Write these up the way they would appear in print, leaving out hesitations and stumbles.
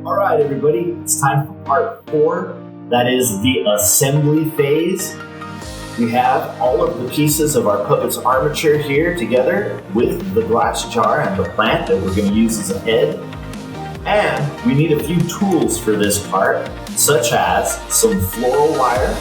All right, everybody, it's time for part 4. That is the assembly phase. We have all of the pieces of our puppet's armature here together with the glass jar and the plant that we're going to use as a head. And we need a few tools for this part, such as some floral wire,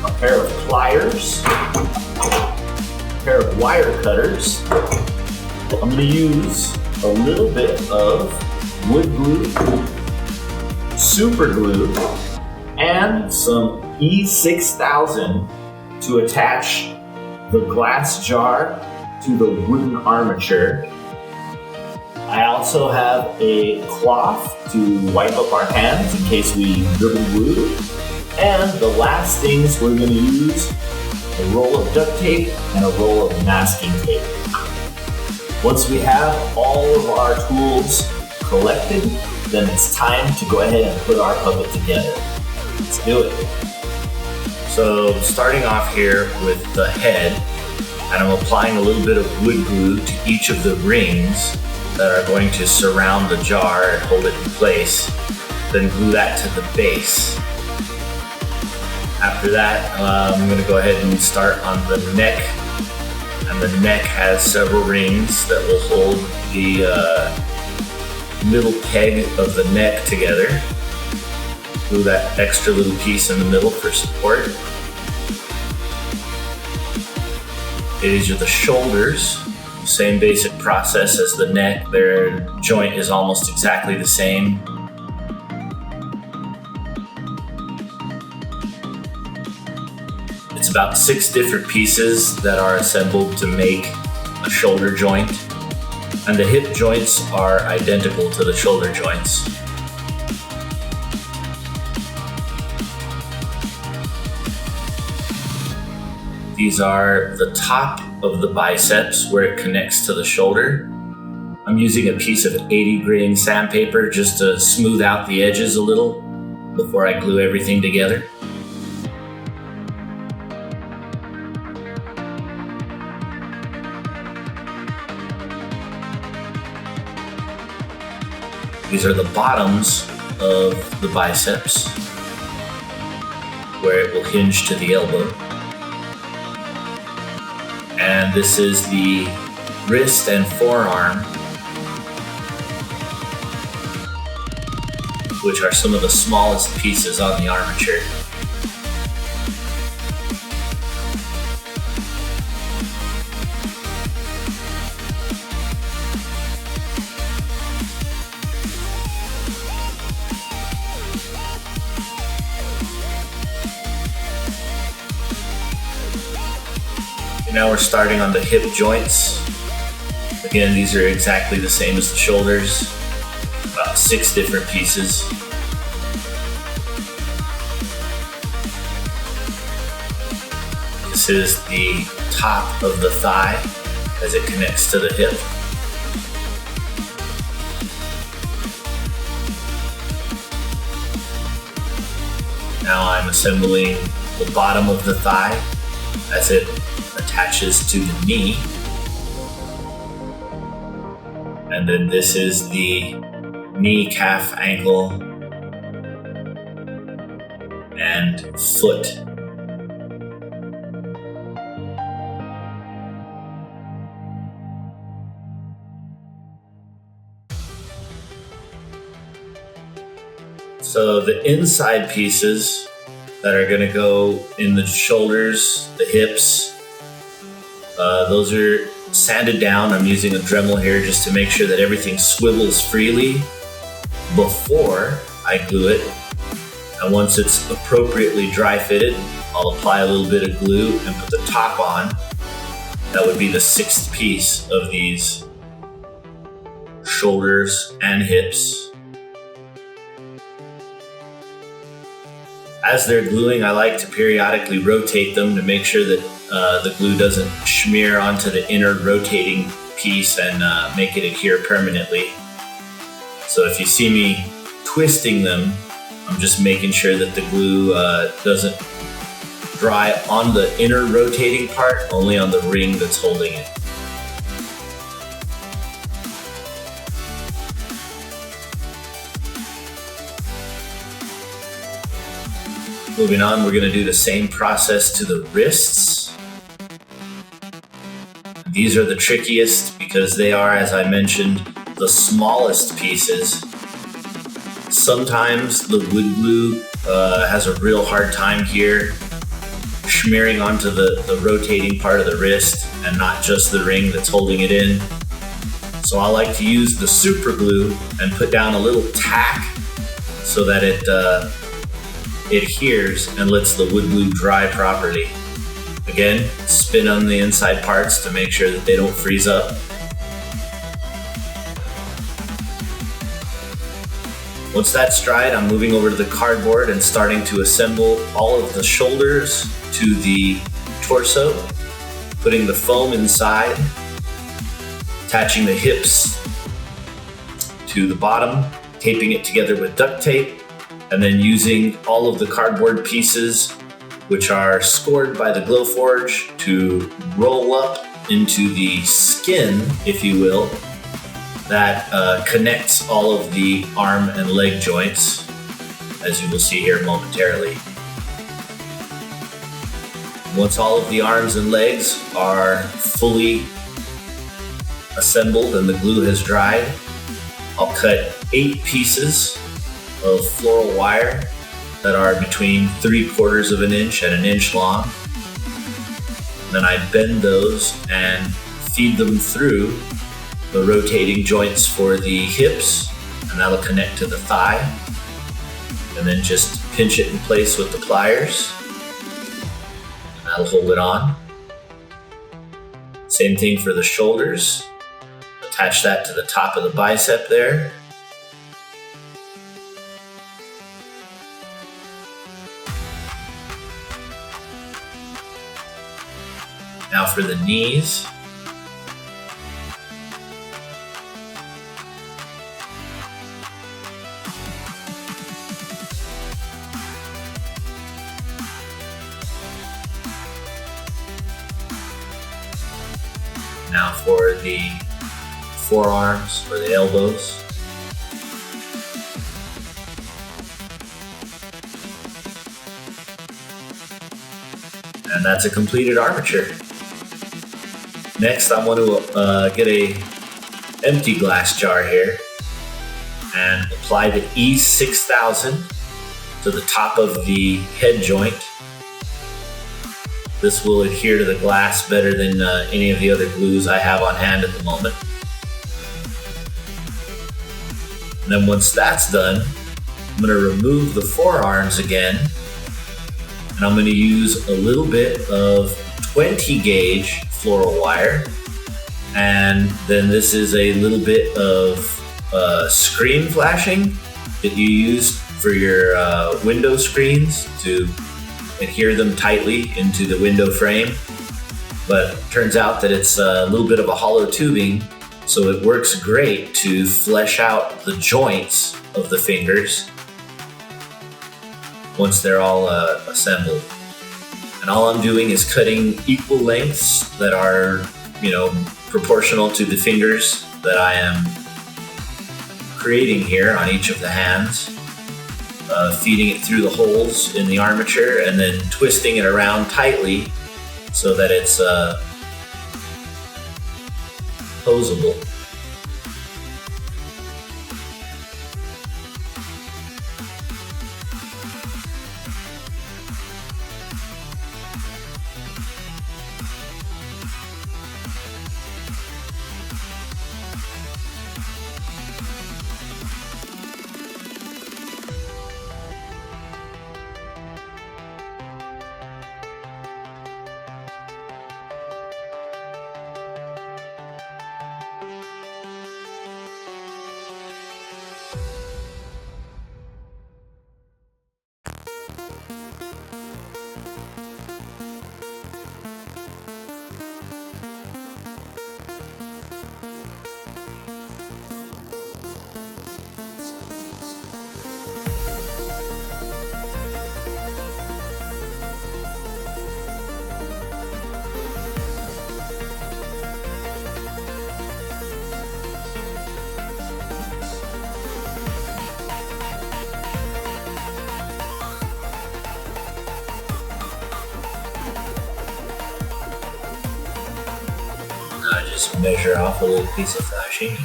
a pair of pliers, a pair of wire cutters. I'm going to use a little bit of wood glue, super glue, and some E6000 to attach the glass jar to the wooden armature. I also have a cloth to wipe up our hands in case we dribble glue. And the last things we're going to use a roll of duct tape and a roll of masking tape. Once we have all of our tools collected, then it's time to go ahead and put our puppet together. Let's do it. So starting off here with the head, and I'm applying a little bit of wood glue to each of the rings that are going to surround the jar and hold it in place. Then glue that to the base. After that, I'm going to go ahead and start on the neck. And the neck has several rings that will hold the middle peg of the neck together. Glue that extra little piece in the middle for support. These are the shoulders. Same basic process as the neck. Their joint is almost exactly the same. It's about 6 different pieces that are assembled to make a shoulder joint. And the hip joints are identical to the shoulder joints. These are the top of the biceps where it connects to the shoulder. I'm using a piece of 80 grain sandpaper just to smooth out the edges a little before I glue everything together. These are the bottoms of the biceps where it will hinge to the elbow. And this is the wrist and forearm, which are some of the smallest pieces on the armature. Now we're starting on the hip joints. Again, these are exactly the same as the shoulders. About 6 different pieces. This is the top of the thigh as it connects to the hip. Now I'm assembling the bottom of the thigh as it attaches to the knee. And then this is the knee, calf, ankle, and foot. So the inside pieces that are going to go in the shoulders, the hips, those are sanded down. I'm using a Dremel here just to make sure that everything swivels freely before I glue it. And once it's appropriately dry fitted, I'll apply a little bit of glue and put the top on. That would be the 6th piece of these shoulders and hips. As they're gluing, I like to periodically rotate them to make sure that the glue doesn't smear onto the inner rotating piece and make it adhere permanently. So if you see me twisting them, I'm just making sure that the glue doesn't dry on the inner rotating part, only on the ring that's holding it. Moving on, we're going to do the same process to the wrists. These are the trickiest because they are, as I mentioned, the smallest pieces. Sometimes the wood glue has a real hard time here smearing onto the rotating part of the wrist and not just the ring that's holding it in. So I like to use the super glue and put down a little tack so that it adheres and lets the wood glue dry properly. Again, spin on the inside parts to make sure that they don't freeze up. Once that's dried, I'm moving over to the cardboard and starting to assemble all of the shoulders to the torso, putting the foam inside, attaching the hips to the bottom, taping it together with duct tape, and then using all of the cardboard pieces, which are scored by the Glowforge, to roll up into the skin, if you will, that connects all of the arm and leg joints, as you will see here momentarily. Once all of the arms and legs are fully assembled and the glue has dried, I'll cut 8 pieces of floral wire that are between 3/4 of an inch and an inch long. Then I bend those and feed them through the rotating joints for the hips, and that'll connect to the thigh. And then just pinch it in place with the pliers, and that'll hold it on. Same thing for the shoulders. Attach that to the top of the bicep there. Now for the knees. Now for the forearms or the elbows. And that's a completed armature. Next, I want to get a empty glass jar here and apply the E6000 to the top of the head joint. This will adhere to the glass better than any of the other glues I have on hand at the moment. And then once that's done, I'm going to remove the forearms again, and I'm going to use a little bit of 20 gauge floral wire, and then this is a little bit of screen flashing that you use for your window screens to adhere them tightly into the window frame. But it turns out that it's a little bit of a hollow tubing, so it works great to flesh out the joints of the fingers once they're all assembled. And all I'm doing is cutting equal lengths that are, proportional to the fingers that I am creating here on each of the hands, feeding it through the holes in the armature and then twisting it around tightly so that it's posable. just measure off a little piece of flashing.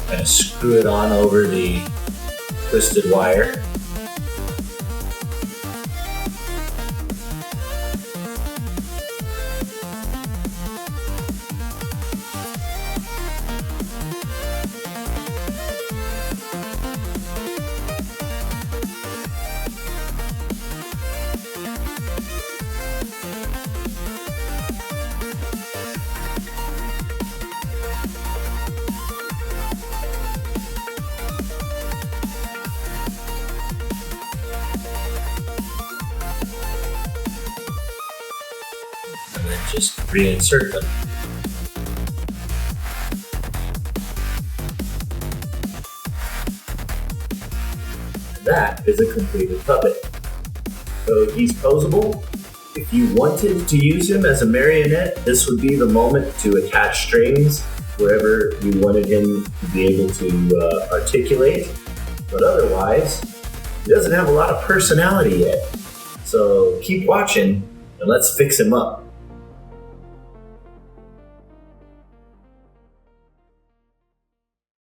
Kind of screw it on over the twisted wire. And then just reinsert them. And that is a completed puppet. So he's posable. If you wanted to use him as a marionette, this would be the moment to attach strings wherever you wanted him to be able to articulate. But otherwise, he doesn't have a lot of personality yet. So keep watching and let's fix him up.